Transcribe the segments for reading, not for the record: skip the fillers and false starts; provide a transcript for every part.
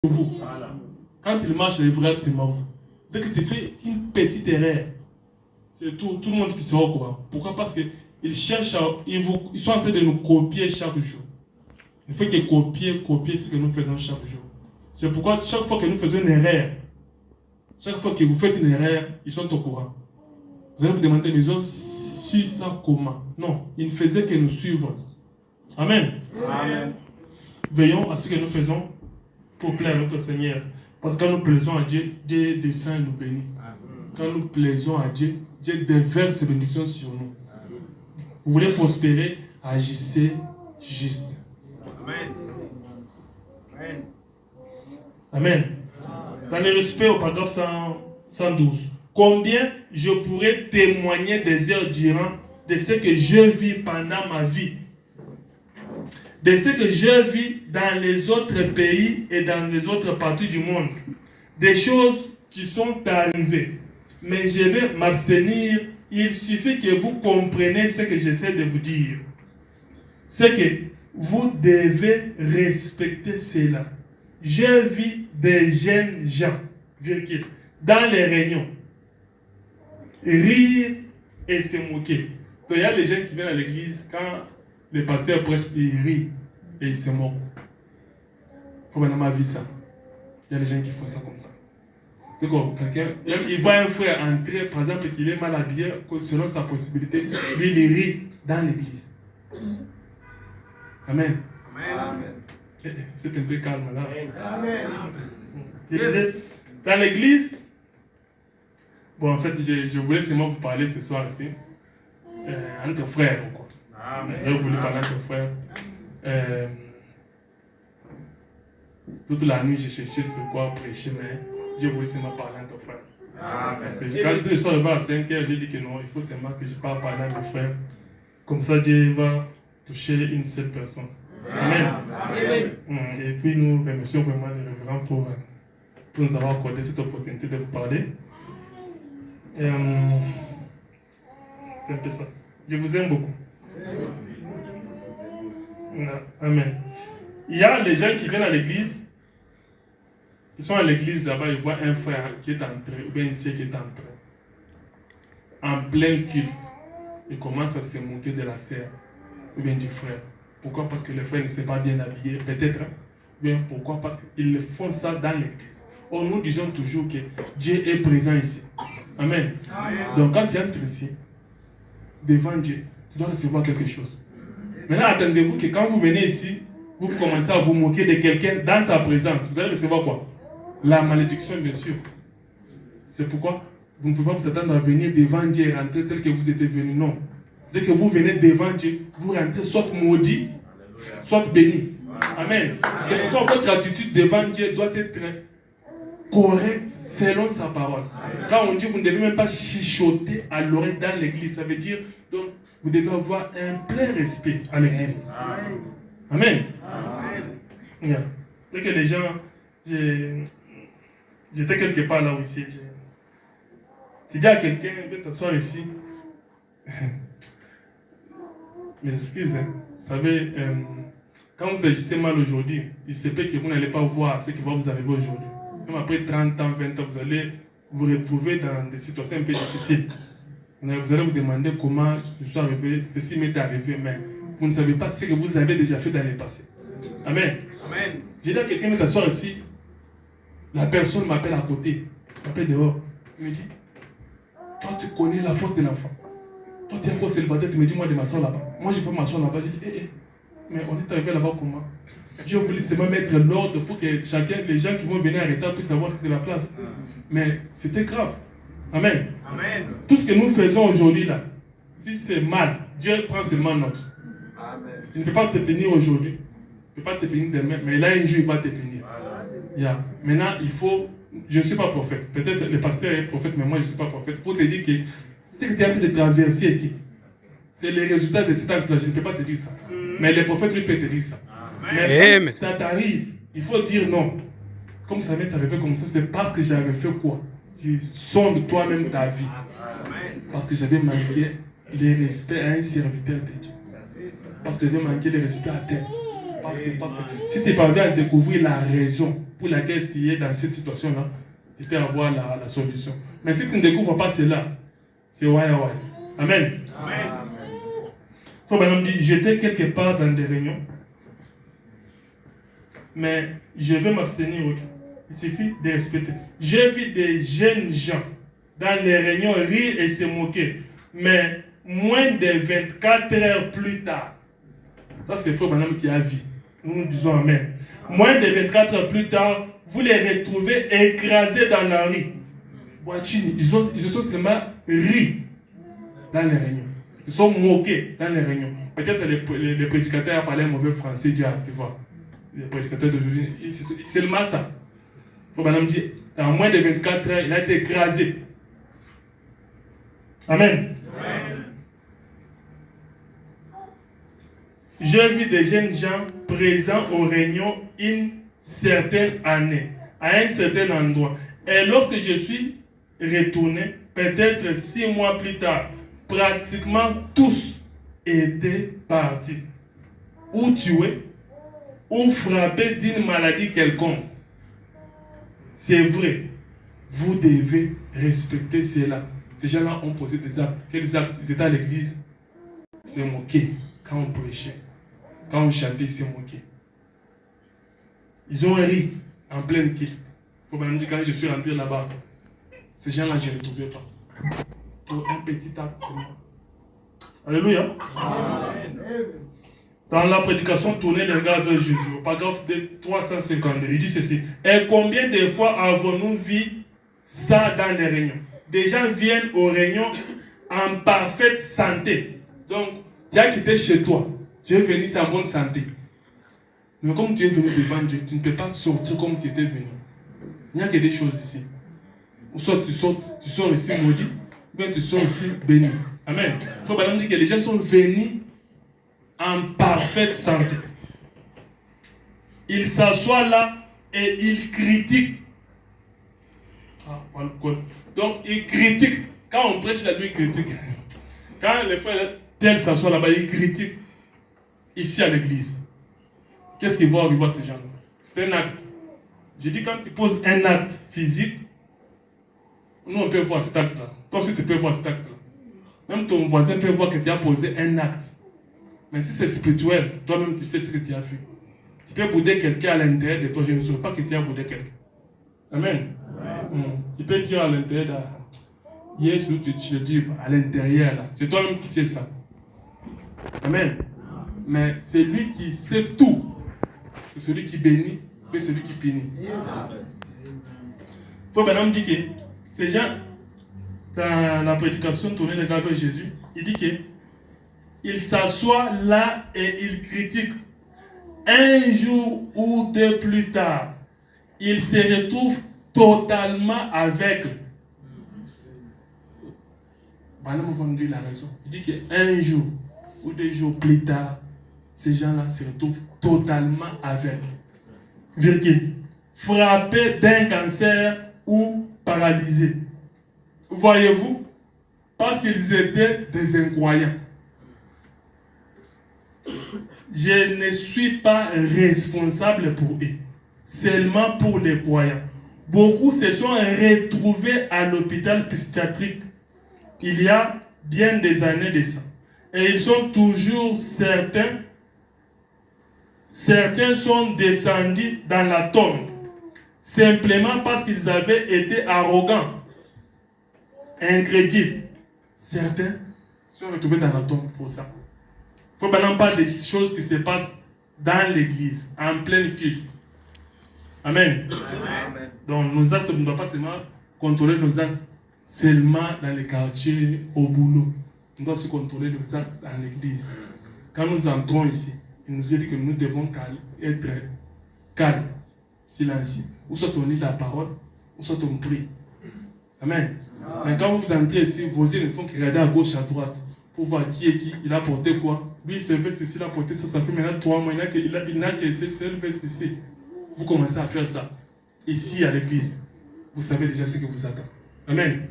vous. Quand il marche, les frères, c'est mauvais. Dès que tu fais une petite erreur, c'est tout le monde qui sera au courant. Pourquoi? Parce qu'ils cherchent ils sont en train de nous copier chaque jour. Il faut qu'ils copient ce que nous faisons chaque jour. C'est pourquoi chaque fois que nous faisons une erreur, chaque fois que vous faites une erreur, ils sont au courant. Vous allez vous demander, mais ils ont su ça comment? Non, ils ne faisaient que nous suivre. Amen. Amen. Veillons à ce que nous faisons pour plaire à notre Seigneur. Parce que quand nous plaisons à Dieu, Dieu descend et nous bénit. Quand nous plaisons à Dieu, Dieu déverse ses bénédictions sur nous. Vous voulez prospérer, agissez juste. Amen. Amen. Amen. Dans le respect au paragraphe 112. Combien je pourrais témoigner des heures durant de ce que je vis pendant ma vie, de ce que je vis dans les autres pays et dans les autres parties du monde, des choses qui sont arrivées. Mais je vais m'abstenir. Il suffit que vous compreniez ce que j'essaie de vous dire. C'est que vous devez respecter cela. Je vis des jeunes gens, dans les réunions, rire et se moquer. Donc il y a les gens qui viennent à l'église, quand le pasteur prêche, il rit et il se moque. Il faut maintenant vivre ça. Il y a des gens qui font ça comme ça. D'accord, quelqu'un, il voit un frère entrer, par exemple, qu'il est mal habillé, selon sa possibilité, lui il rit dans l'église. Amen. Amen. C'est un peu calme là. Amen. Je disais, dans l'église, bon en fait, je voulais seulement vous parler ce soir ici, entre frères. J'ai voulu parler entre frères. Toute la nuit, j'ai cherché sur quoi prêcher, mais j'ai voulu seulement parler entre frères. Parce que quand je suis arrivé à 5 heures, j'ai dit que non, il faut seulement que je parle à mes frères. Comme ça, Dieu va toucher une seule personne. Amen. Amen. Et puis nous remercions vraiment les révérends pour nous avoir accordé cette opportunité de vous parler. C'est un peu ça. Je vous aime beaucoup. Amen. Il y a les gens qui viennent à l'église, ils sont à l'église là-bas, ils voient un frère qui est entré, ou bien une sœur qui est entrée, en plein culte. Ils commencent à se moquer de la sœur, ou bien du frère. Pourquoi? Parce que le frère ne s'est pas bien habillé, peut-être. Bien, pourquoi? Parce qu'ils font ça dans l'église. Or, nous disons toujours que Dieu est présent ici. Amen. Amen. Donc, quand tu entres ici, devant Dieu, tu dois recevoir quelque chose. Maintenant, attendez-vous que quand vous venez ici, vous commencez à vous moquer de quelqu'un dans sa présence. Vous allez recevoir quoi? La malédiction, bien sûr. C'est pourquoi vous ne pouvez pas vous attendre à venir devant Dieu et rentrer tel que vous étiez venu. Non. Dès que vous venez devant Dieu, vous rentrez soit maudit, soit béni. Amen. C'est pourquoi votre attitude devant Dieu doit être correcte selon sa parole. Quand on dit vous ne devez même pas chuchoter à l'oreille dans l'église, ça veut dire donc vous devez avoir un plein respect à l'église. Amen. Yeah. Dès que les gens, j'étais quelque part là aussi. Tu dis à quelqu'un, viens t'asseoir ici. Mais excusez, vous savez, quand vous agissez mal aujourd'hui, il se peut que vous n'allez pas voir ce qui va vous arriver aujourd'hui. Même après 30 ans, 20 ans, vous allez vous retrouver dans des situations un peu difficiles. Vous allez vous demander comment je suis arrivé, ceci m'est arrivé, mais vous ne savez pas ce que vous avez déjà fait dans le passé. Amen. Amen. J'ai dit à quelqu'un de t'asseoir ici, la personne m'appelle à côté, m'appelle dehors. Il me dit, toi tu connais la force de l'enfant. Toi tu es encore célibataire, tu me dis moi de m'asseoir là-bas. Moi je peux m'asseoir là-bas. J'ai dit, mais on est arrivé là-bas comment? Dieu voulait seulement mettre l'ordre pour que chacun, les gens qui vont venir en retard puissent savoir c'était la place. Mais c'était grave. Amen. Amen. Tout ce que nous faisons aujourd'hui là, si c'est mal, Dieu prend seulement note. Amen. Il ne peut pas te bénir aujourd'hui. Il ne peut pas te bénir demain, mais là un jour il va te bénir. Yeah. Maintenant, il faut. Je ne suis pas prophète. Peut-être le pasteur est prophète, mais moi je ne suis pas prophète. Pour te dire que ce que tu es en train de traverser ici, c'est le résultat de cet acte-là. Je ne peux pas te dire ça. Mais le prophète lui peut te dire ça. Amen. Mais quand ça t'arrive, il faut dire non. Comme ça m'est arrivé comme ça, c'est parce que j'avais fait quoi? Tu sondes toi-même ta vie. Amen. Parce que j'avais manqué le respect à un serviteur de Dieu. Parce que j'avais manqué le respect à terre. Parce que si tu es parvenu à découvrir la raison pour laquelle tu es dans cette situation-là, tu peux avoir la solution. Mais si tu ne découvres pas cela, c'est ouais. Amen. Amen. Faut maintenant dire, j'étais quelque part dans des réunions, mais je vais m'abstenir. Il suffit de respecter. J'ai vu des jeunes gens dans les réunions rire et se moquer, mais moins de 24 heures plus tard, ça c'est Frère Branham qui a vu. Nous disons Amen. Moins de 24 heures plus tard, vous les retrouvez écrasés dans la rue. Ils se sont seulement ri dans les réunions. Ils se sont moqués dans les réunions. Peut-être les prédicateurs parlaient mauvais français, tu vois. Les prédicateurs d'aujourd'hui, c'est seulement ça. Il faut maintenant dire, en moins de 24 heures, il a été écrasé. Amen. Amen. J'ai vu des jeunes gens présents aux réunions une certaine année, à un certain endroit. Et lorsque je suis retourné, peut-être 6 mois plus tard, pratiquement tous étaient partis, ou tués, ou frappés d'une maladie quelconque. C'est vrai, vous devez respecter cela. Ces gens-là ont posé des actes. Quels actes? Ils étaient à l'église, c'est moqué quand on prêchait. Quand on chantait, c'est moqué. Ils ont ri en pleine culte. Il faut me dire, quand je suis rentré là-bas, ces gens-là, je ne les trouvais pas. Pour un petit acte seulement. Alléluia. Amen. Dans la prédication, tournez les regards vers Jésus. Au paragraphe 352, il dit ceci. Et combien de fois avons-nous vu ça dans les réunions? Des gens viennent aux réunions en parfaite santé. Donc, tu as quitté chez toi. Tu es venu en bonne santé. Mais comme tu es venu devant Dieu, tu ne peux pas sortir comme tu étais venu. Il n'y a que des choses ici. Ou soit tu sors ici maudit, ou bien tu sors ici béni. Amen. Il faut par dire que les gens sont venus en parfaite santé. Ils s'assoient là et ils critiquent. Donc, ils critiquent. Quand on prêche la nuit, ils critiquent. Quand les frères tels s'assoient là-bas, ils critiquent. Ici à l'église. Qu'est-ce qu'ils vont arriver à ces gens-là? C'est un acte. Je dis, quand tu poses un acte physique, nous on peut voir cet acte-là. Toi aussi tu peux voir cet acte-là. Même ton voisin peut voir que tu as posé un acte. Mais si c'est spirituel, toi-même tu sais ce que tu as fait. Tu peux bouder quelqu'un à l'intérieur de toi, je ne saurais pas que tu as boudé quelqu'un. Amen. Tu peux dire à l'intérieur, yes, tu le dis à l'intérieur là. C'est toi-même qui sais ça. Amen. Mais c'est lui qui sait tout. C'est celui qui bénit, et celui qui punit. Il faut maintenant me dire que ces gens, dans la prédication tournée les gars vers Jésus, il dit que il s'assoit là et il critique. Un jour ou deux plus tard, il se retrouve totalement aveugle. Madame va me dire la raison. Il dit qu'un jour ou 2 jours plus tard, ces gens-là se retrouvent totalement aveugles. Virgule. Frappés d'un cancer ou paralysés. Voyez-vous? Parce qu'ils étaient des incroyants. Je ne suis pas responsable pour eux, seulement pour les croyants. Beaucoup se sont retrouvés à l'hôpital psychiatrique il y a bien des années de ça. Et ils sont toujours certains. Certains sont descendus dans la tombe simplement parce qu'ils avaient été arrogants, incrédules. Certains sont retrouvés dans la tombe pour ça. Il faut maintenant parler des choses qui se passent dans l'église, en pleine culte. Amen. Amen. Donc nos actes, on ne doit pas seulement contrôler nos actes seulement dans les quartiers, au boulot. On doit aussi contrôler nos actes dans l'église. Quand nous entrons ici, il nous est dit que nous devons être calmes, silencieux. Ou soit on lit la parole, ou soit on prie. Amen. Mais quand vous entrez ici, vos yeux ne font que regarder à gauche, à droite, pour voir qui est qui, il a porté quoi. Lui, ce veste ici, il a porté ça, ça fait maintenant 3 mois, il n'a que ces seules vestes ici. Vous commencez à faire ça, ici à l'église. Vous savez déjà ce que vous attend. Amen.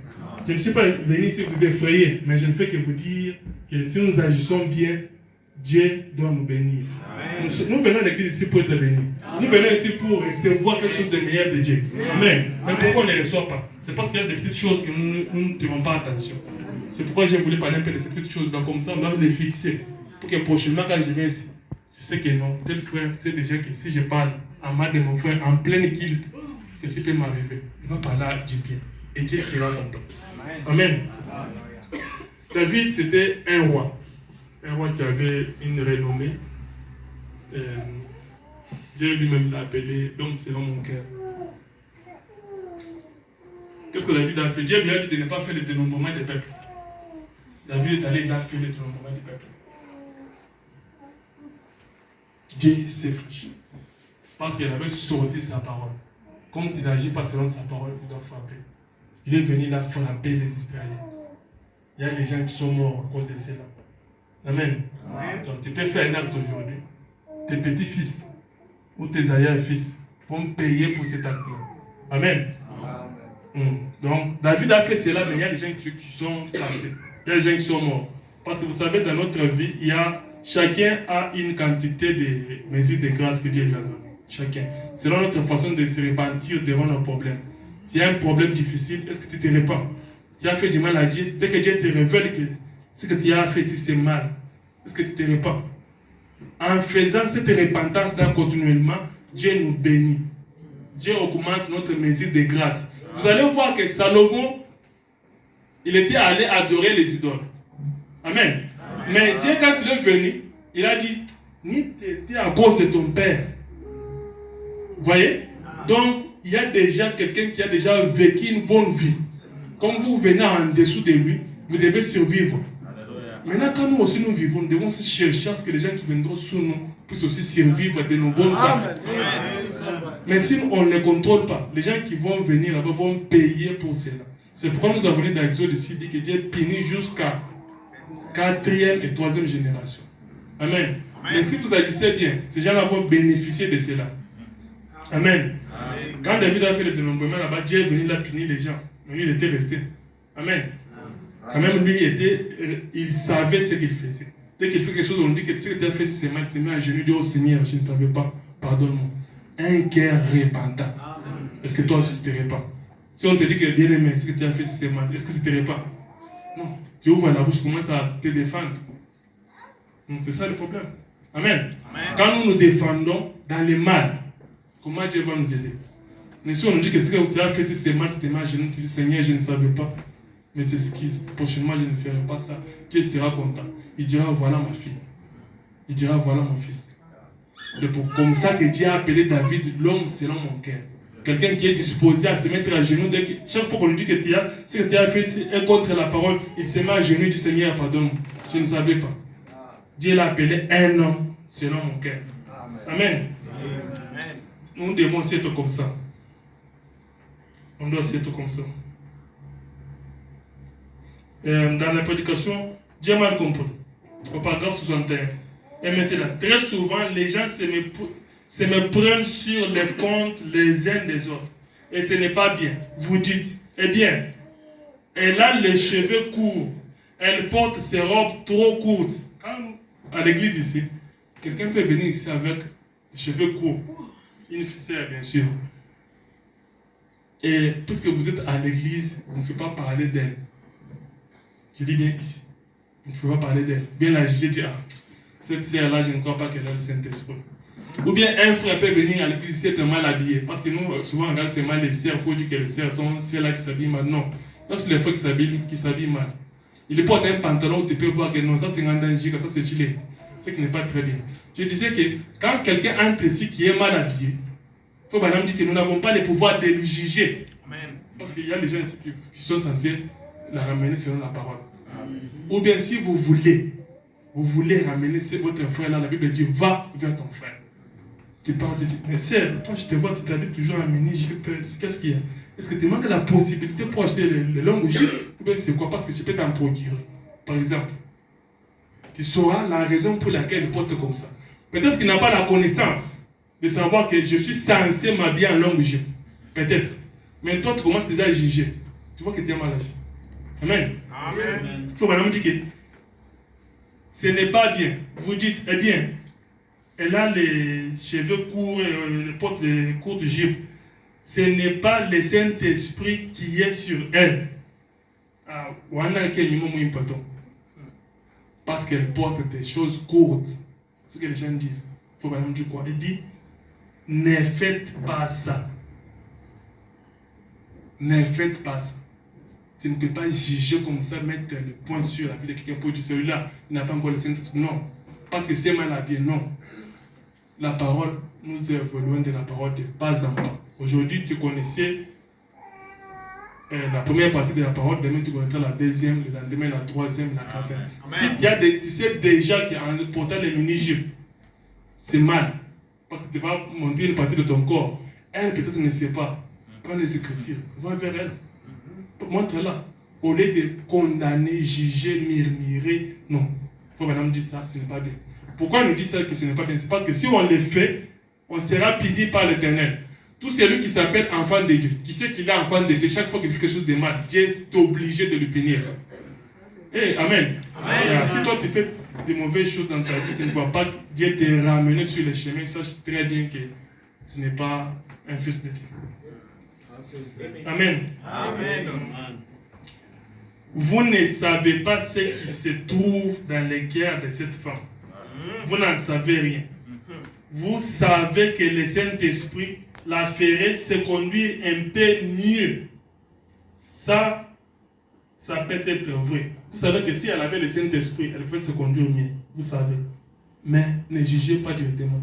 Je ne suis pas venu ici vous effrayer, mais je ne fais que vous dire que si nous agissons bien, Dieu doit nous bénir. Nous venons à l'église ici pour être bénis. Nous venons ici pour recevoir quelque chose de meilleur de Dieu. Amen. Mais pourquoi on ne les reçoit pas? C'est parce qu'il y a des petites choses que nous ne tenons pas attention. C'est pourquoi j'ai voulu parler un peu de ces petites choses. Donc comme ça, on doit les fixer. Pour que prochainement, quand je viens ici, je sais que non, tel frère, c'est déjà que si je parle en mal de mon frère, en pleine guilde, ceci peut m'arriver. Il va parler à Dieu bien. Et Dieu sera content. Amen. David, c'était un roi. Un roi qui avait une renommée. Dieu lui-même l'a appelé l'homme selon mon cœur. Qu'est-ce que David a fait? Dieu lui a dit de ne pas faire le dénombrement des peuples. David est allé, il a fait le dénombrement des peuples. Dieu s'est fâché. Parce qu'il avait sorti sa parole. Comme il n'agit pas selon sa parole, il doit frapper. Il est venu là frapper les Israéliens. Il y a des gens qui sont morts à cause de cela. Amen. Donc tu peux faire un acte aujourd'hui. Tes petits-fils ou tes arrière-fils vont payer pour cet acte-là. Amen. Donc David a fait cela, mais il y a des gens qui sont passés. Il y a des gens qui sont morts. Parce que vous savez, dans notre vie, chacun a une quantité de mesures de grâce que Dieu lui a donné. Chacun. Selon notre façon de se repentir devant nos problèmes. Tu as un problème difficile, est-ce que tu te repens? Tu as fait du mal à Dieu, dès que Dieu te révèle que ce que tu as fait, si c'est mal, est-ce que tu te repens? En faisant cette repentance-là continuellement, Dieu nous bénit. Dieu augmente notre mesure de grâce. Vous allez voir que Salomon, il était allé adorer les idoles. Amen. Mais Dieu, quand il est venu, il a dit, ni t'étais à cause de ton père. Vous voyez? Donc, il y a déjà quelqu'un qui a déjà vécu une bonne vie. Comme vous venez en dessous de lui, vous devez survivre. Maintenant, quand nous aussi nous vivons, nous devons chercher à ce que les gens qui viendront sous nous puissent aussi survivre de nos bonnes âmes. Mais si on ne les contrôle pas, les gens qui vont venir là-bas vont payer pour cela. C'est pourquoi nous avons dit dans l'Exode ici, dit que Dieu punit jusqu'à 4e et 3e génération. Amen. Mais si vous agissez bien, ces gens-là vont bénéficier de cela. Amen. Quand David a fait le dénombrement là-bas, Dieu est venu là punir les gens. Mais lui, il était resté. Amen. Quand même, lui, il savait ce qu'il faisait. Dès qu'il fait quelque chose, on dit que ce que tu as fait, c'est mal. Il s'est mis à genoux, dit au Seigneur, je ne savais pas, pardonne-moi. Un cœur repentant. Est-ce que toi aussi, tu te repens? Si on te dit que bien aimé, ce que tu as fait, c'est mal, est-ce que tu te repens? Non. Tu ouvres la bouche, tu commences à te défendre. C'est ça le problème. Amen. Quand nous nous défendons dans le mal, comment Dieu va nous aider? Mais si on nous dit que ce que tu as fait, c'est mal, tu te mets à genoux, tu dis Seigneur, je ne savais pas. Mais c'est ce qui, prochainement, je ne ferai pas ça. Dieu sera content. Il dira voilà ma fille. Il dira voilà mon fils. C'est comme ça que Dieu a appelé David l'homme selon mon cœur. Quelqu'un qui est disposé à se mettre à genoux. Chaque fois qu'on lui dit que ce que tu as fait est contre la parole, il se met à genoux et dit Seigneur, pardonne-moi. Je ne savais pas. Dieu l'a appelé un homme selon mon cœur. Amen. Nous devons aussi être comme ça. On doit aussi être comme ça. Dans la prédication, Dieu m'a compris. Au paragraphe 61. Et maintenant, très souvent, les gens se méprennent sur les comptes les uns des autres. Et ce n'est pas bien. Vous dites, eh bien, elle a les cheveux courts. Elle porte ses robes trop courtes. À l'église ici, quelqu'un peut venir ici avec les cheveux courts. Une ficelle, bien sûr. Et puisque vous êtes à l'église, on ne fait pas parler d'elle. Je dis bien ici. On ne fait pas parler d'elle. Bien la juger, dire, cette sœur-là, je ne crois pas qu'elle a le Saint-Esprit. Ou bien un frère peut venir à l'église et être mal habillé. Parce que nous, souvent, on regarde c'est mal les sœurs pour dire que les sœurs sont celles-là qui s'habillent mal. Non. Là, c'est les frères qui s'habillent mal. Il porte un pantalon où tu peux voir que non, ça c'est un danger, ça c'est chilé. Ce qui n'est pas très bien. Je disais que quand quelqu'un entre ici qui est mal habillé, il faut madame dire que nous n'avons pas le pouvoir de le juger. Amen. Parce qu'il y a des gens ici qui sont censés la ramener selon la parole. Amen. Ou bien si vous voulez ramener votre frère là, la Bible dit va vers ton frère. Tu parles, tu dis, mais sœur, toi je te vois, tu t'habilles toujours à mini-jupe, qu'est-ce qu'il y a? Est-ce que tu manques la possibilité pour acheter le long jupe? Ou bien c'est quoi? Parce que tu peux t'en procurer. Par exemple, tu sauras la raison pour laquelle il porte comme ça. Peut-être qu'il n'a pas la connaissance de savoir que je suis censé m'habiller en longue jupe. Peut-être. Mais toi, tu commences déjà à juger. Tu vois que tu es mal agi. Amen. Amen. Il faut maintenant dire que ce n'est pas bien. Vous dites, eh bien, elle a les cheveux courts, elle porte les courtes jupes. Ce n'est pas le Saint-Esprit qui est sur elle. Parce qu'elle porte des choses courtes. C'est ce que les gens disent. Il faut vraiment dire quoi? Il dit, ne faites pas ça. Ne faites pas ça. Tu ne peux pas juger comme ça, mettre le point sur la vie de quelqu'un pour dire celui-là, il n'a pas encore le Saint-Esprit. Non. Parce que c'est mal habillé. Non. La parole, nous évoluons de la parole de pas en pas. Aujourd'hui, tu connaissais la première partie de la parole, demain tu connaîtras la deuxième, le lendemain la troisième, la quatrième. Si tu sais déjà qu'en portant les mini-jupes, c'est mal. Parce que tu vas montrer une partie de ton corps. Elle peut-être ne sait pas. Prends les Écritures, va vers elle. Montre-la. Au lieu de condamner, juger, murmurer, non. Il faut madame dire ça, ce n'est pas bien. Pourquoi nous dit ça que ce n'est pas bien? C'est parce que si on le fait, on sera puni par l'Éternel. Tout celui qui s'appelle enfant de Dieu, qui sait qu'il est enfant de Dieu, chaque fois qu'il fait quelque chose de mal, Dieu est obligé de le punir. Hey, amen. Amen. Si toi tu fais de mauvaises choses dans ta vie, tu ne vois pas que Dieu te ramener sur le chemin, sache très bien que tu n'es pas un fils de Dieu. Amen. Amen. Vous ne savez pas ce qui se trouve dans le cœur de cette femme. Vous n'en savez rien. Vous savez que le Saint-Esprit la ferait se conduire un peu mieux. Ça peut être vrai. Vous savez que si elle avait le Saint-Esprit, elle pouvait se conduire mieux. Vous savez. Mais ne jugez pas directement.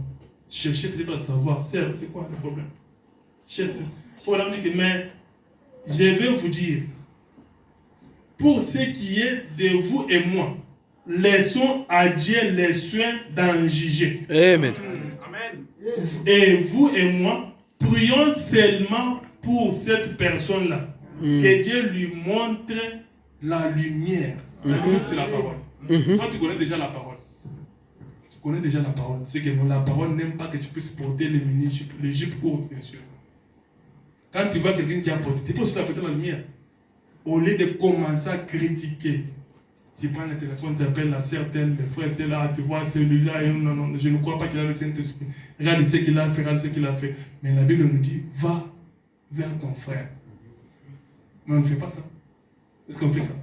Cherchez peut-être à savoir. C'est quoi le problème? Cherchez. Mais je vais vous dire, pour ce qui est de vous et moi, laissons à Dieu les soins d'en juger. Amen. Et vous et moi, prions seulement pour cette personne-là. Que Dieu lui montre la lumière. La lumière, c'est la parole. Quand tu connais déjà la parole, c'est que la parole n'aime pas que tu puisses porter les jupes courtes, bien sûr. Quand tu vois quelqu'un qui a porté, tu peux aussi apporter la lumière. Au lieu de commencer à critiquer, tu prends le téléphone, tu appelles la sœur telle, le frère tel, là, tu vois celui-là, et non, je ne crois pas qu'il a le Saint-Esprit. Regarde ce qu'il a fait, regarde ce qu'il a fait. Mais la Bible nous dit, va vers ton frère. Mais on ne fait pas ça. Est-ce qu'on fait ça?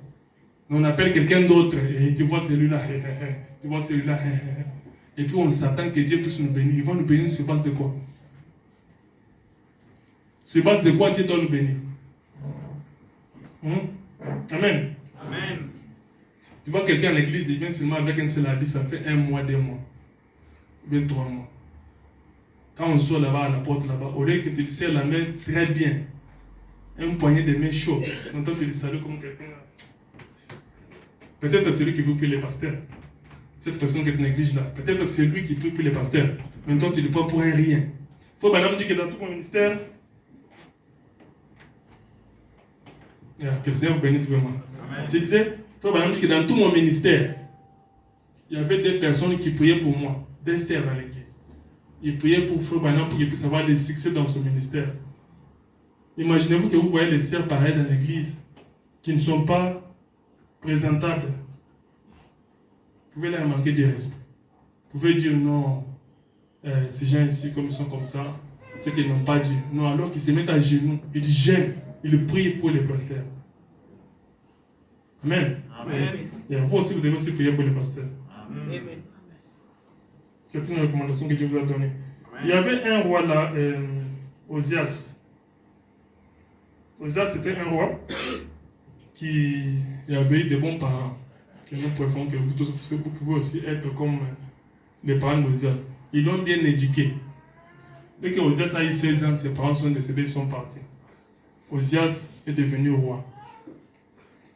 On appelle quelqu'un d'autre, et tu vois celui-là, tu vois celui-là, et puis on s'attend que Dieu puisse nous bénir. Il va nous bénir sur base de quoi? Sur base de quoi Dieu doit nous bénir? Amen. Amen. Tu vois quelqu'un à l'église, il vient seulement avec un seul habit, ça fait 1 mois, 2 mois, 23 mois. Quand on sort là-bas, à la porte là-bas, au lieu que tu lui serres la main très bien, un poignet de main chaud, maintenant tu lui salues comme quelqu'un. Peut-être celui qui prie pour les pasteurs. Cette personne qui est néglige là. Peut-être c'est lui qui prie pour les pasteurs. Maintenant tu le prends pour un rien. Il faut madame dire que dans tout mon ministère, que le Seigneur vous bénisse vraiment. Amen. Je disais, il faut madame dire que dans tout mon ministère, il y avait des personnes qui priaient pour moi, des sœurs dans l'église. Ils priaient pour Frère Branham pour qu'il puisse avoir des succès dans son ministère. Imaginez-vous que vous voyez les sœurs pareilles dans l'église qui ne sont pas présentables. Vous pouvez leur manquer de respect. Vous pouvez dire non, ces gens ici, comme ils sont comme ça, c'est qu'ils n'ont pas dit. Non, alors qu'ils se mettent à genoux, ils gênent, ils prient pour les pasteurs. Amen. Amen. Et vous aussi, vous devez aussi prier pour les pasteurs. Amen. C'est une recommandation que Dieu vous a donnée. Il y avait un roi là, Osias. Osias, c'était un roi qui avait eu de bons parents. Que nous préférons que vous tous vous pouvez aussi être comme les parents d'Osias. Ils l'ont bien éduqué. Dès que Osias a eu 16 ans, ses parents sont décédés, ils sont partis. Osias est devenu roi.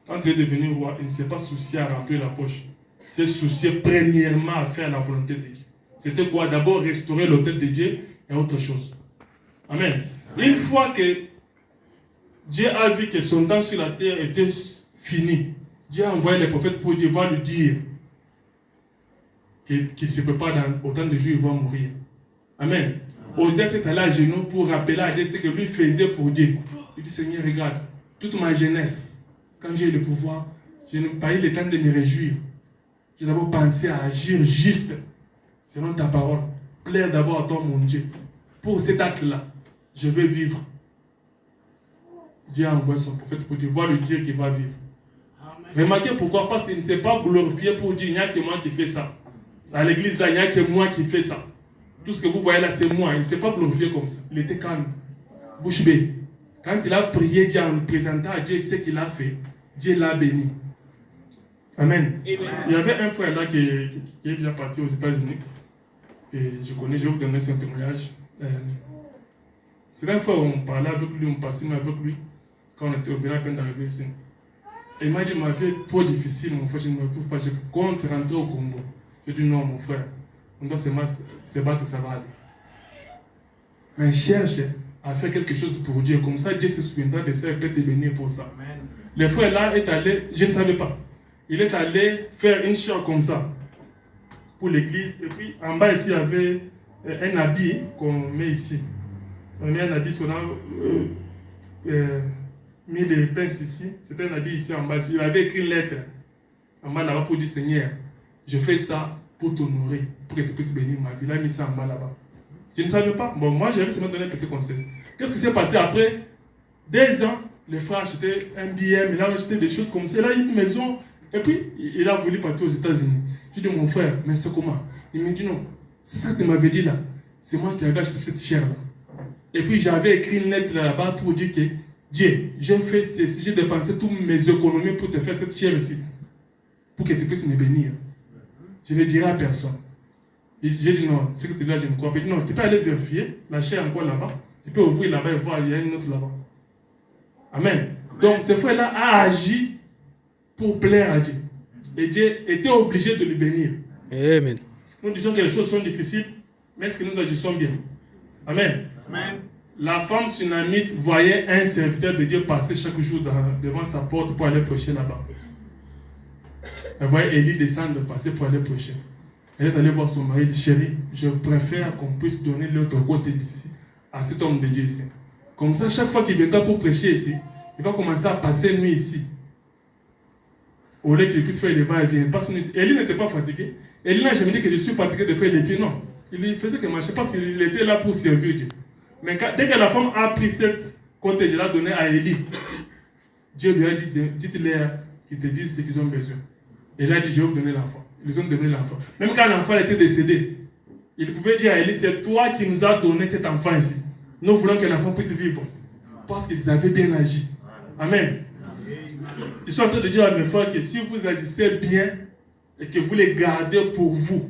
Quand il est devenu roi, il ne s'est pas soucié à remplir la poche. Il s'est soucié premièrement à faire la volonté de Dieu. C'était quoi? D'abord restaurer l'autel de Dieu et autre chose. Amen. Une fois que Dieu a vu que son temps sur la terre était fini, Dieu a envoyé les prophètes pour Dieu, va lui dire qu'il ne se prépare dans autant de jours, il va mourir. Amen. Osias est allé à genoux pour rappeler à Dieu ce que lui faisait pour Dieu. Il dit, Seigneur, regarde, toute ma jeunesse, quand j'ai eu le pouvoir, je n'ai pas eu le temps de me réjouir. J'ai d'abord pensé à agir juste selon ta parole. Plaire d'abord à toi, mon Dieu. Pour cet acte-là, je veux vivre. Dieu a envoyé son prophète pour dire, voir le Dieu qui va vivre. Remarquez pourquoi? Parce qu'il ne s'est pas glorifié pour dire, il n'y a que moi qui fais ça. À l'église, là, il n'y a que moi qui fais ça. Tout ce que vous voyez là, c'est moi. Il ne s'est pas glorifié comme ça. Il était calme. Bouche bée. Quand il a prié Dieu en présentant à Dieu ce qu'il a fait, Dieu l'a béni. Amen. Il y avait un frère là qui est déjà parti aux États-Unis. Et je connais, je vais vous donner son témoignage. C'est un fois où on parlait avec lui, on passait avec lui, quand on venait à peine d'arriver ici. Et il m'a dit, ma vie est trop difficile, mon frère, je ne me retrouve pas. Je compte rentrer au Congo. J'ai dit, non, mon frère, on doit se battre, ça va aller. Mais cherche à faire quelque chose pour Dieu. Comme ça, Dieu se souviendra de ça et peut te bénir pour ça. Amen. Le frère là est allé, je ne savais pas. Il est allé faire une chaire comme ça pour l'église. Et puis en bas ici, il y avait un habit qu'on met ici. On met un habit sur là, mis les pinces ici. C'était un habit ici en bas. Il avait écrit une lettre en bas là-bas pour dire Seigneur, je fais ça pour t'honorer, pour que tu puisses bénir ma vie. Il a mis ça en bas là-bas. Je ne savais pas. Bon, moi, j'avais seulement donné un petit conseil. Qu'est-ce qui s'est passé après 2 ans, le frère achetait un billet, il a acheté des choses comme ça. Il a une maison. Et puis, il a voulu partir aux États-Unis. Je dis, mon frère, mais c'est comment? Il me dit, non, c'est ça que tu m'avais dit là. C'est moi qui avais acheté cette chair-là. Et puis, j'avais écrit une lettre là-bas pour dire que, Dieu, j'ai fait ceci, j'ai dépensé toutes mes économies pour te faire cette chair-ci. Pour que tu puisses me bénir. Je ne le dirai à personne. J'ai dit, non, ce que tu dis là, je ne crois pas. Il dit, non, tu peux aller vérifier, la chair encore là-bas. Tu peux ouvrir là-bas et voir, il y a une autre là-bas. Amen. Donc, ce frère-là a agi pour plaire à Dieu. Et Dieu était obligé de lui bénir. Amen. Nous disons que les choses sont difficiles, mais est-ce que nous agissons bien? Amen. Amen. La femme sunamite voyait un serviteur de Dieu passer chaque jour devant sa porte pour aller prêcher là-bas. Elle voyait Élie descendre, passer pour aller prêcher. Elle est allée voir son mari et dit, chérie, je préfère qu'on puisse donner l'autre côté d'ici à cet homme de Dieu ici. Comme ça, chaque fois qu'il viendra pour prêcher ici, il va commencer à passer nuit ici. Au lieu qu'il puisse faire les va-et-vient. Parce que Élie n'était pas fatigué. Élie n'a jamais dit que je suis fatigué de faire les pieds. Non. Il faisait que marcher parce qu'il était là pour servir Dieu. Mais dès que la femme a pris cette côté, je l'ai donné à Élie. Dieu lui a dit, dites-leur qu'ils te disent ce qu'ils ont besoin. Et il a dit, je vais vous donner l'enfant. Ils ont donné l'enfant. Même quand l'enfant était décédé, il pouvait dire à Élie, c'est toi qui nous as donné cet enfant ici. Nous voulons que l'enfant puisse vivre. Parce qu'ils avaient bien agi. Amen. Je suis en train de dire à mes frères que si vous agissez bien et que vous les gardez pour vous,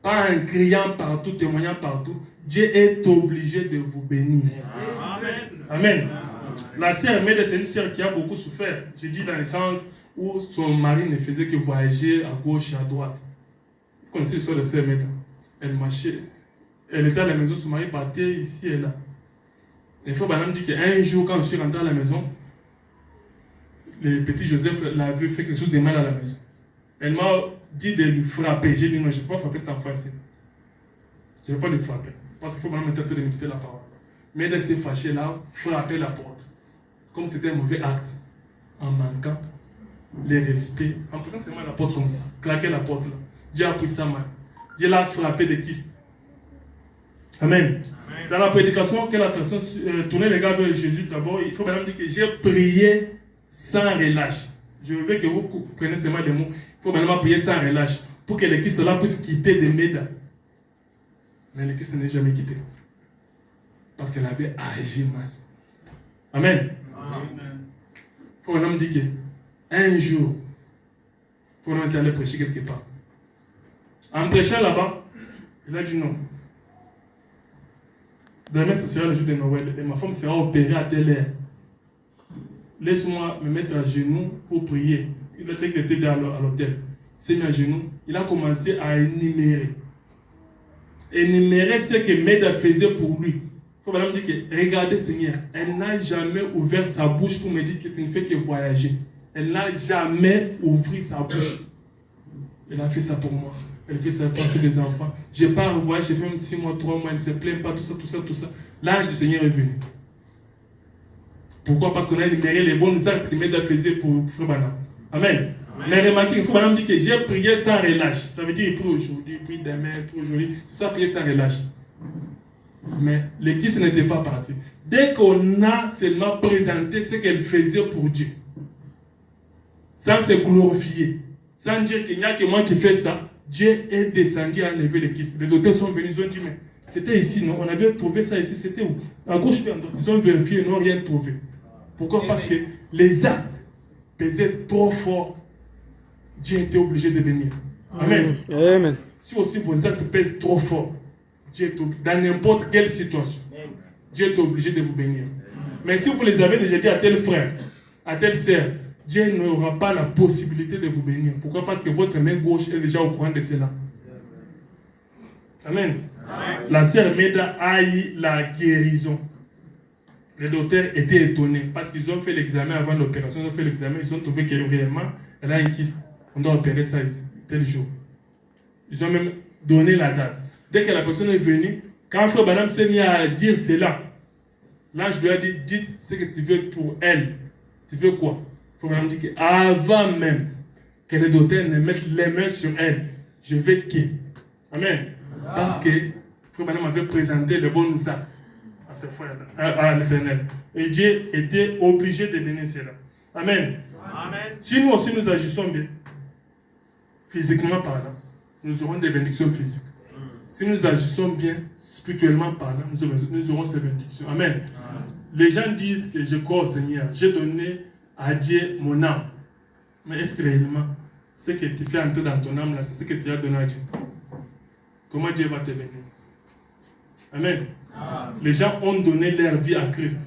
pas en criant partout, témoignant partout, Dieu est obligé de vous bénir. Amen. Amen. La sœur Mède, c'est une sœur qui a beaucoup souffert. Je dis dans le sens où son mari ne faisait que voyager à gauche et à droite. Vous connaissez l'histoire de sœur Mède? Elle marchait. Elle était à la maison, son mari partait ici et là. Et frère Branham dit qu'un jour, quand je suis rentré à la maison, le petit Joseph l'avait fait quelque chose de mal à la maison. Elle m'a dit de lui frapper. J'ai dit non, je ne peux pas frapper cet enfant-ci. Je ne vais pas le frapper. Parce qu'il faut vraiment m'interpréter de méditer la parole. Mais elle s'est fâchée là, frapper la porte. Comme c'était un mauvais acte. En manquant les respects. En faisant seulement la porte comme ça. Claquer la porte là. Dieu a pris ça mal. Dieu l'a frappé de kyste. Amen. Amen. Dans la prédication, quelle attention tourner les gars vers Jésus d'abord, il faut vraiment dire que j'ai prié sans relâche. Je veux que vous preniez seulement les mots. Il faut vraiment prier sans relâche pour que le Christ là puisse quitter de Mède. Mais le Christ n'est jamais quitté. Parce qu'elle avait agi mal. Amen. Il faut vraiment dire qu'un jour, il faut vraiment aller prêcher quelque part. En prêchant là-bas, il a dit non. Demain, ce sera le jour de Noël et ma femme sera opérée à telle heure. Laisse-moi me mettre à genoux pour prier. Dès qu'il était déjà à l'hôtel, il s'est mis à genoux. Il a commencé à énumérer. Énumérer ce que Mède faisait pour lui. Il faut vraiment dire que, regardez Seigneur, elle n'a jamais ouvert sa bouche pour me dire qu'elle ne fait que voyager. Elle n'a jamais ouvert sa bouche. Elle a fait ça pour moi. Elle fait ça pour ses enfants. Je pars en voyage, j'ai fait même 6 mois, 3 mois, elle ne se plaint pas, tout ça. L'âge du Seigneur est venu. Pourquoi? Parce qu'on a énuméré les bons actes que Mède faisait pour Frère Branham. Amen. Mais remarquez, il faut maintenant dire que j'ai prié sans relâche. Ça veut dire pour aujourd'hui, puis demain, pour aujourd'hui. C'est ça, prier sans relâche. Mais l'église n'était pas partie. Dès qu'on a seulement présenté ce qu'elle faisait pour Dieu, sans se glorifier, sans dire qu'il n'y a que moi qui fais ça, Dieu est descendu à enlever l'église. Les docteurs sont venus, ils ont dit, mais c'était ici, non? On avait trouvé ça ici, c'était où? À gauche, ils ont vérifié, ils n'ont rien trouvé. Pourquoi? Parce que les actes pesaient trop fort. Dieu était obligé de venir. Amen. Amen. Si aussi vos actes pèsent trop fort, Dieu est obligé, dans n'importe quelle situation, Dieu est obligé de vous bénir. Mais si vous les avez déjà dit à tel frère, à telle sœur, Dieu n'aura pas la possibilité de vous bénir. Pourquoi? Parce que votre main gauche est déjà au courant de cela. Amen. Amen. La sœur Meda a eu la guérison. Les docteurs étaient étonnés parce qu'ils ont fait l'examen avant l'opération. Ils ont fait l'examen, ils ont trouvé que réellement, elle a une kyste. On doit opérer ça ici, tel jour. Ils ont même donné la date. Dès que la personne est venue, quand Frère Branham s'est mis à dire cela, là je lui ai dit, dites ce que tu veux pour elle. Tu veux quoi? Frère Branham dit qu'avant même que les docteurs ne mettent les mains sur elle, je vais que. Amen. Parce que Frère Branham avait présenté les bons actes à ses frères, à l'Éternel. Et Dieu était obligé de donner cela. Amen. Amen. Si nous aussi nous agissons bien, physiquement parlant, nous aurons des bénédictions physiques. Si nous agissons bien, spirituellement parlant, nous aurons ces bénédictions. Amen. Amen. Les gens disent que je crois au Seigneur, j'ai donné à Dieu mon âme. Mais est-ce que réellement, ce que tu fais entrer dans ton âme, là, c'est ce que tu as donné à Dieu? Comment Dieu va te bénir? Amen. Amen. Les gens ont donné leur vie à Christ.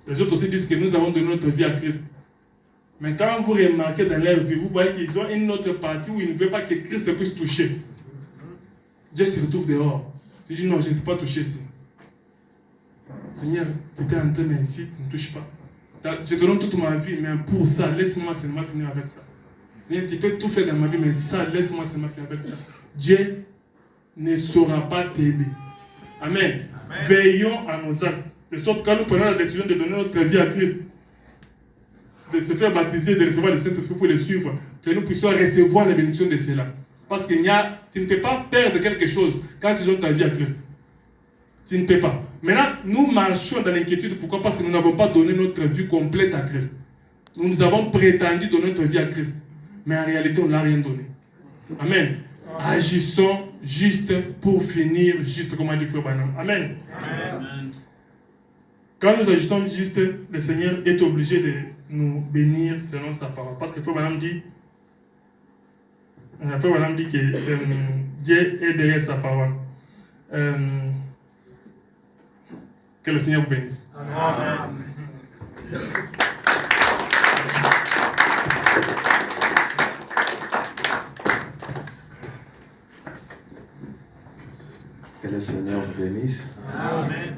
Les autres aussi disent que nous avons donné notre vie à Christ. Mais quand vous remarquez dans leur vie, vous voyez qu'ils ont une autre partie où ils ne veulent pas que Christ puisse toucher. Dieu se retrouve dehors. Tu dis non, je ne peux pas toucher ça. Seigneur, tu t'es entré, mais ici, tu ne touches pas. Je te donne toute ma vie, mais pour ça, laisse-moi seulement finir avec ça. Seigneur, tu peux tout faire dans ma vie, mais ça, laisse-moi seulement finir avec ça. Dieu ne saura pas t'aider. Amen. Amen. Veillons à nos actes. De sorte que quand nous prenons la décision de donner notre vie à Christ, de se faire baptiser, de recevoir le Saint-Esprit pour le suivre, que nous puissions recevoir les bénédictions de cela. Parce que tu ne peux pas perdre quelque chose quand tu donnes ta vie à Christ. Tu ne peux pas. Maintenant, nous marchons dans l'inquiétude. Pourquoi? Parce que nous n'avons pas donné notre vie complète à Christ. Nous avons prétendu donner notre vie à Christ. Mais en réalité, on ne l'a rien donné. Amen. Agissons juste pour finir juste comme a dit Frère Branham. Amen. Amen. Quand nous agissons juste, le Seigneur est obligé de nous bénir selon sa parole. Parce que Frère Branham dit que Dieu est derrière sa parole. Que le Seigneur vous bénisse. Amen. Que le Seigneur vous bénisse. Amen.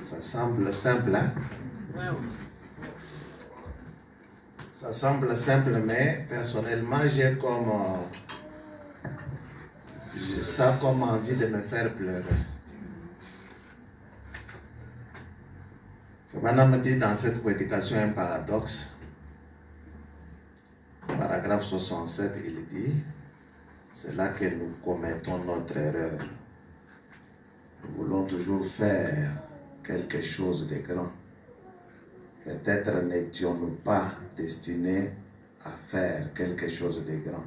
Ça semble simple, hein? Ça semble simple, mais personnellement, j'ai ça comme envie de me faire pleurer. Maintenant, me dit dans cette prédication un paradoxe. Paragraphe 67, il dit, c'est là que nous commettons notre erreur. Nous voulons toujours faire quelque chose de grand. Peut-être n'étions-nous pas destinés à faire quelque chose de grand.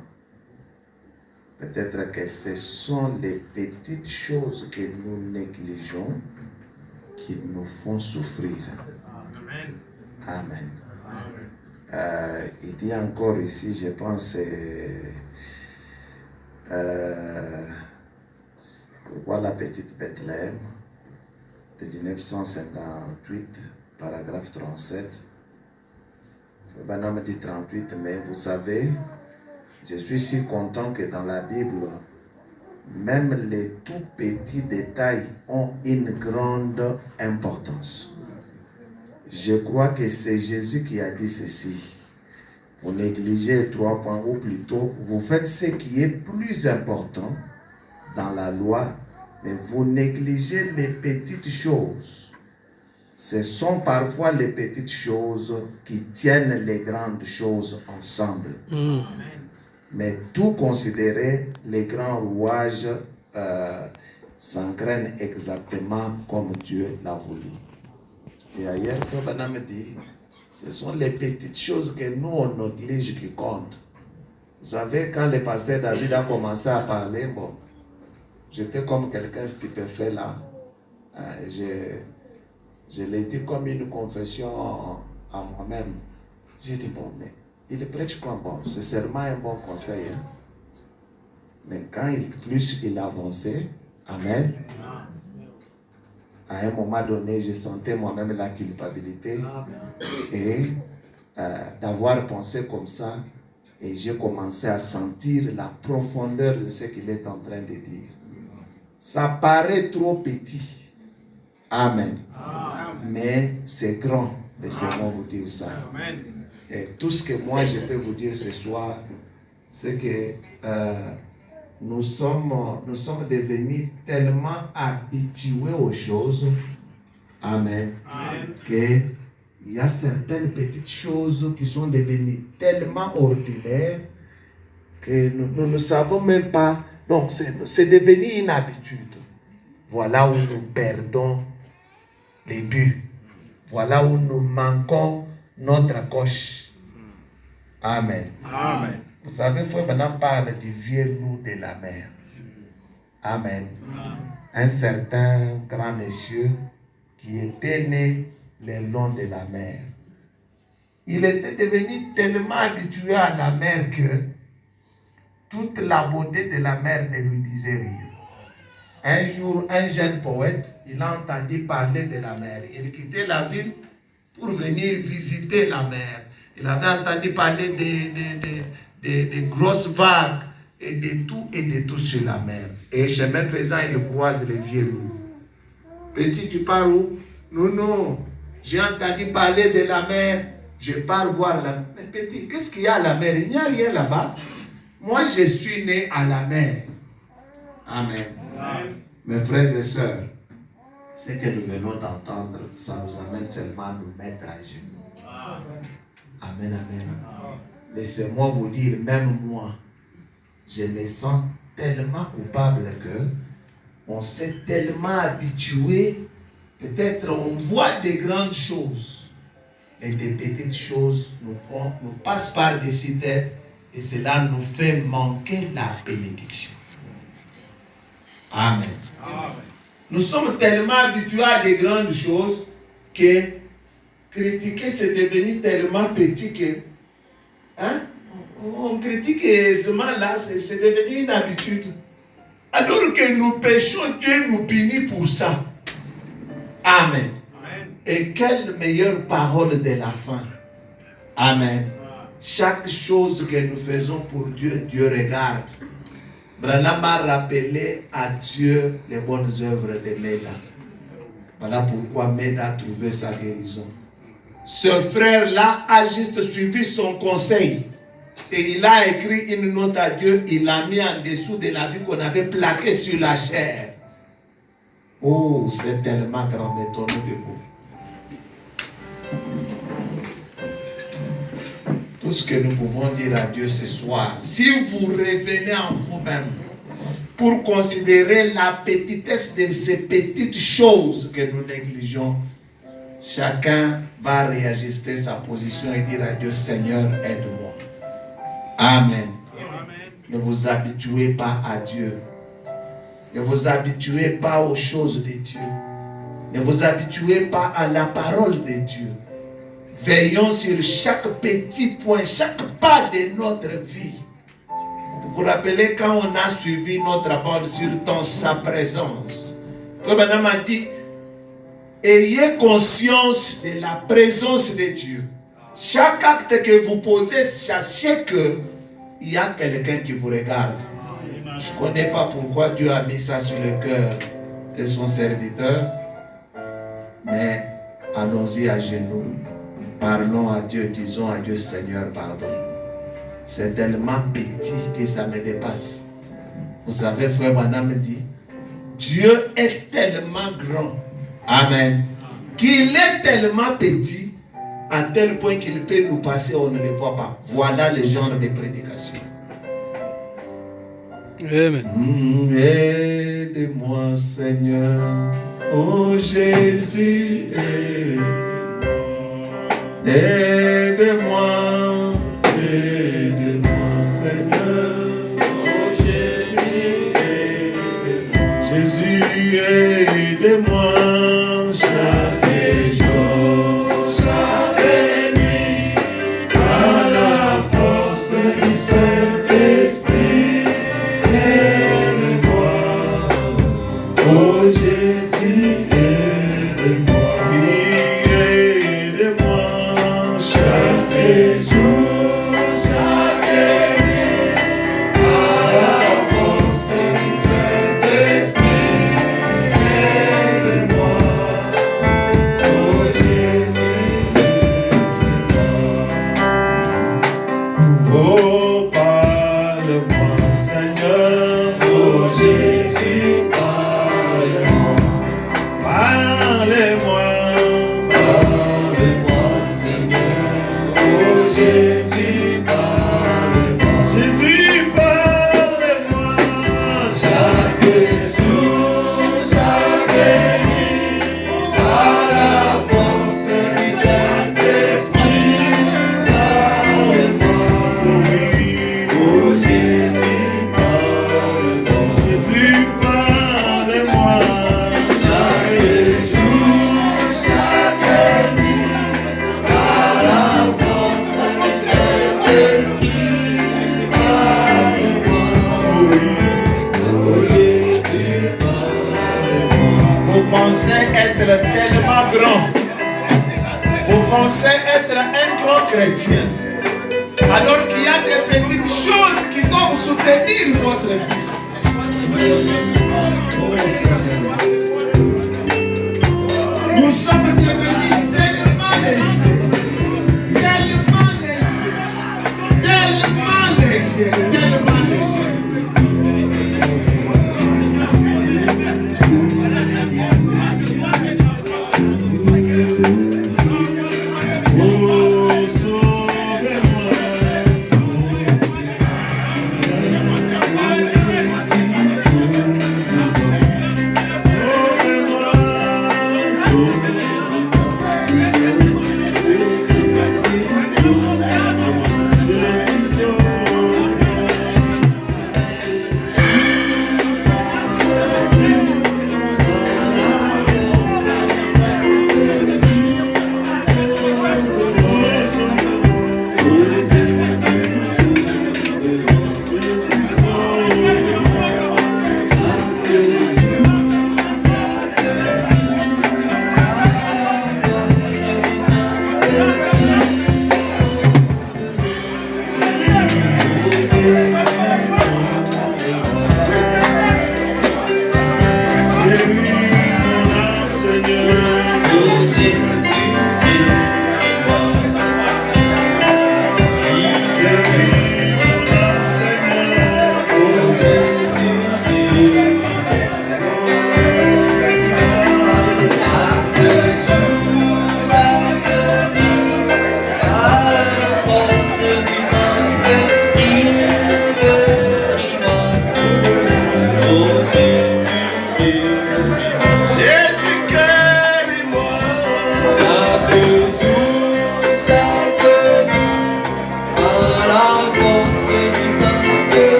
Peut-être que ce sont les petites choses que nous négligeons qui nous font souffrir. Amen. Il dit encore ici, je pense, pourquoi la petite Bethléem de 1958, paragraphe 37. Branham dit 38, mais vous savez, je suis si content que dans la Bible, même les tout petits détails ont une grande importance. Je crois que c'est Jésus qui a dit ceci. Vous négligez 3 points, ou plutôt, vous faites ce qui est plus important dans la loi, Mais vous négligez les petites choses. Ce sont parfois les petites choses qui tiennent les grandes choses ensemble. Mais tout considérer, les grands rouages s'engrainent exactement comme Dieu l'a voulu. Et ailleurs, Frère Branham me dit, ce sont les petites choses que nous on néglige qui comptent. Vous savez, quand le pasteur David a commencé à parler, bon, j'étais comme quelqu'un stupéfait là. Je l'ai dit comme une confession à moi-même. J'ai dit, bon, mais il prêche comme bon, c'est seulement un bon conseil. Hein? Mais quand plus il avançait, amen, à un moment donné, je sentais moi-même la culpabilité et d'avoir pensé comme ça. Et j'ai commencé à sentir la profondeur de ce qu'il est en train de dire. Ça paraît trop petit. Amen. Mais c'est grand. Laissez-moi vous dire ça. Et tout ce que moi je peux vous dire ce soir, c'est que nous sommes devenus tellement habitués aux choses. Amen. Que il y a certaines petites choses qui sont devenues tellement ordinaires que nous ne savons même pas. Donc, c'est devenu une habitude. Voilà où nous perdons les buts. Voilà où nous manquons notre coche. Amen. Amen. Vous savez, Frère Branham parle du vieux loup de la mer. Amen. Un certain grand monsieur qui était né le long de la mer. Il était devenu tellement habitué à la mer que toute la beauté de la mer ne lui disait rien. Un jour, un jeune poète, il a entendu parler de la mer. Il quittait la ville pour venir visiter la mer. Il avait entendu parler des grosses vagues et de tout sur la mer. Et chemin faisant, il croise les vieux loups. Petit, tu pars où? Non. J'ai entendu parler de la mer. Je pars voir la mer. Mais petit, qu'est-ce qu'il y a à la mer? Il n'y a rien là-bas. Moi, je suis né à la mer. Amen. Mes frères et sœurs, ce que nous venons d'entendre, ça nous amène seulement à nous mettre à genoux. Amen. Laissez-moi vous dire, même moi, je me sens tellement coupable que on s'est tellement habitué. Peut-être on voit des grandes choses, et des petites choses nous passent par-dessus tête, et cela nous fait manquer la bénédiction. Amen. Nous sommes tellement habitués à des grandes choses que critiquer c'est devenu tellement petit que on critique aisément là, c'est devenu une habitude. Alors que nous péchons, Dieu nous punit pour ça. Amen. Et quelle meilleure parole de la fin. Amen. Chaque chose que nous faisons pour Dieu, Dieu regarde. Branham a rappelé à Dieu les bonnes œuvres de Meda. Voilà pourquoi Meda a trouvé sa guérison. Ce frère-là a juste suivi son conseil. Et il a écrit une note à Dieu. Il l'a mis en dessous de l'habit qu'on avait plaqué sur la chair. Oh, c'est tellement grand, mettons-nous debout. Tout ce que nous pouvons dire à Dieu ce soir, si vous revenez en vous-même pour considérer la petitesse de ces petites choses que nous négligeons, chacun va réajuster sa position et dire à Dieu, Seigneur, aide-moi. Amen. Ne vous habituez pas à Dieu. Ne vous habituez pas aux choses de Dieu. Ne vous habituez pas à la parole de Dieu. Veillons sur chaque petit point, chaque pas de notre vie. Vous vous rappelez quand on a suivi notre parole sur sa présence. Frère Branham a dit, ayez conscience de la présence de Dieu. Chaque acte que vous posez, sachez qu'il y a quelqu'un qui vous regarde. Je ne connais pas pourquoi Dieu a mis ça sur le cœur de son serviteur, mais allons-y à genoux. Parlons à Dieu, disons à Dieu, Seigneur, pardon. C'est tellement petit que ça me dépasse. Vous savez, Frère Branham dit, Dieu est tellement grand. Amen. Qu'il est tellement petit à tel point qu'il peut nous passer, on ne le voit pas. Voilà le genre de prédication. Amen. Aide-moi, Seigneur. Oh Jésus, aide-moi. Aide-moi, Seigneur. Oh Jésus, aide-moi. Jésus, aide-moi. Chaque jour, chaque nuit, par la force du Saint-Esprit, aide-moi. Oh Jésus, aide-moi. Oui, aide-moi. Chaque jour, chaque nuit, par la force du Saint-Esprit, aide-moi. Oh Jésus, aide-moi. Oh, parle-moi, Seigneur. Oh Jésus, parle-moi. Parle-moi. Parle-moi, Seigneur. Oh Jésus, parle-moi. Jésus, parle-moi. Chaque jour, chaque nuit, par la force du Saint-Esprit, parle-moi. Oui, oh Jésus, parle-moi. Jésus, parle-moi. Chaque jour, chaque nuit, par la force du Saint-Esprit, parle-moi. Oui, oh Jésus, parle-moi. Vous pensez être tellement grand. Vous pensez être un grand chrétien. Alors qu'il y a des petites choses qui doivent soutenir votre vie. Oh Seigneur. Nous sommes devenus tellement légers. Tellement légers. Tellement légers. Tellement légers. Oh Seigneur. Oh, sauvez-moi.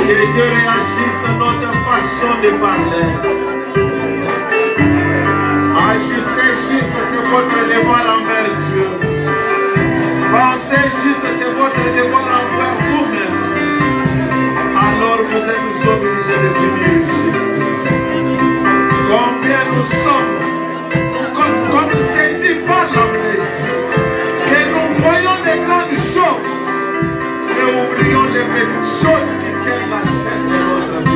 Que Dieu réagisse dans notre façon de parler. Agissez juste, c'est votre devoir envers Dieu. Pensez juste, c'est votre devoir envers vous-même. Alors vous êtes obligés de finir juste. Combien nous sommes, comme saisis par l'amnésie, que nous voyons des grandes choses, mais oublions les petites choses qui tiennent la chaîne de notre vie.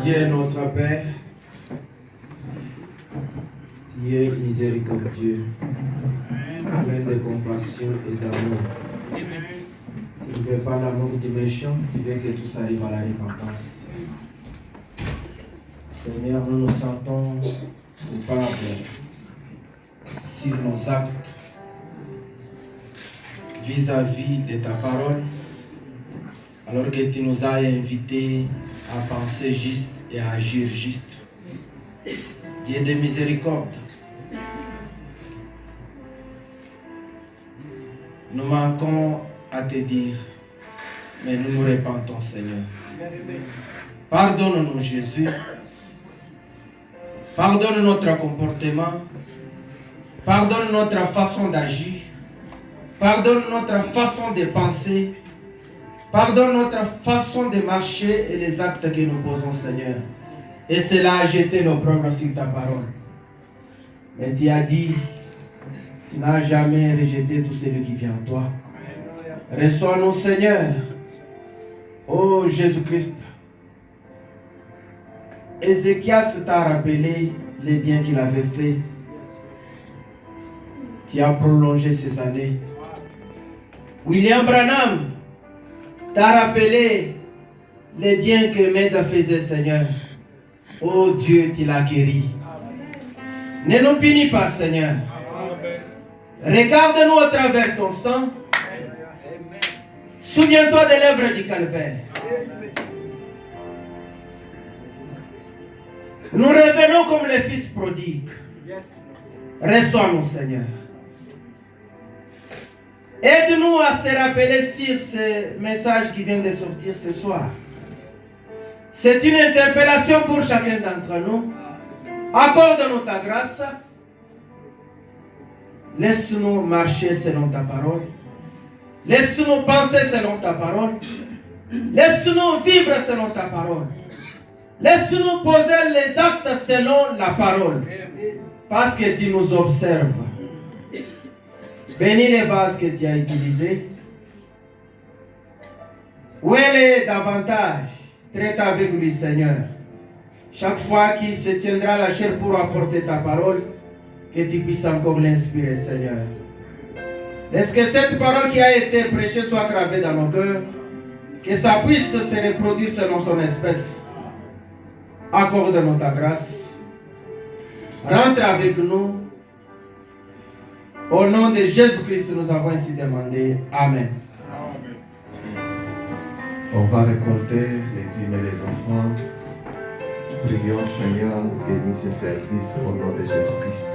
Dieu notre Père, tu es miséricordieux, plein de compassion et d'amour. Tu ne veux pas l'amour du méchant, tu veux que tous arrivent à la repentance. Seigneur, nous nous sentons coupables sur nos actes vis-à-vis de ta parole, alors que tu nous as invités à penser juste et à agir juste. Dieu de miséricorde, nous manquons à te dire, mais nous nous repentons, Seigneur. Pardonne-nous, Jésus. Pardonne notre comportement. Pardonne notre façon d'agir. Pardonne notre façon de penser. Pardonne notre façon de marcher et les actes que nous posons, Seigneur. Et cela a jeté nos propres sur ta parole. Mais tu as dit, tu n'as jamais rejeté tout celui qui vient à toi. Reçois-nous, Seigneur. Oh Jésus-Christ. Ézéchias t'a rappelé les biens qu'il avait fait. Tu as prolongé ces années. William Branham t'a rappelé les biens que Med faisait, Seigneur. Oh Dieu, tu l'as guéri. Ne nous punis pas, Seigneur. Regarde-nous au travers ton sang. Souviens-toi de l'œuvre du calvaire. Nous revenons comme les fils prodigues. Reçois-nous, Seigneur. Aide-nous à se rappeler sur ce message qui vient de sortir ce soir. C'est une interpellation pour chacun d'entre nous. Accorde-nous ta grâce. Laisse-nous marcher selon ta parole. Laisse-nous penser selon ta parole. Laisse-nous vivre selon ta parole. Laisse-nous poser les actes selon la parole. Parce que tu nous observes. Bénis les vases que tu as utilisés. Où elle est davantage, traite avec lui, Seigneur. Chaque fois qu'il se tiendra la chair pour apporter ta parole, que tu puisses encore l'inspirer, Seigneur. Laisse que cette parole qui a été prêchée soit gravée dans nos cœurs, que ça puisse se reproduire selon son espèce. Accorde-nous ta grâce. Rentre avec nous. Au nom de Jésus-Christ, nous avons ainsi demandé. Amen. On va récolter les dîmes et les offrandes. Prions, Seigneur, bénis ce service au nom de Jésus-Christ.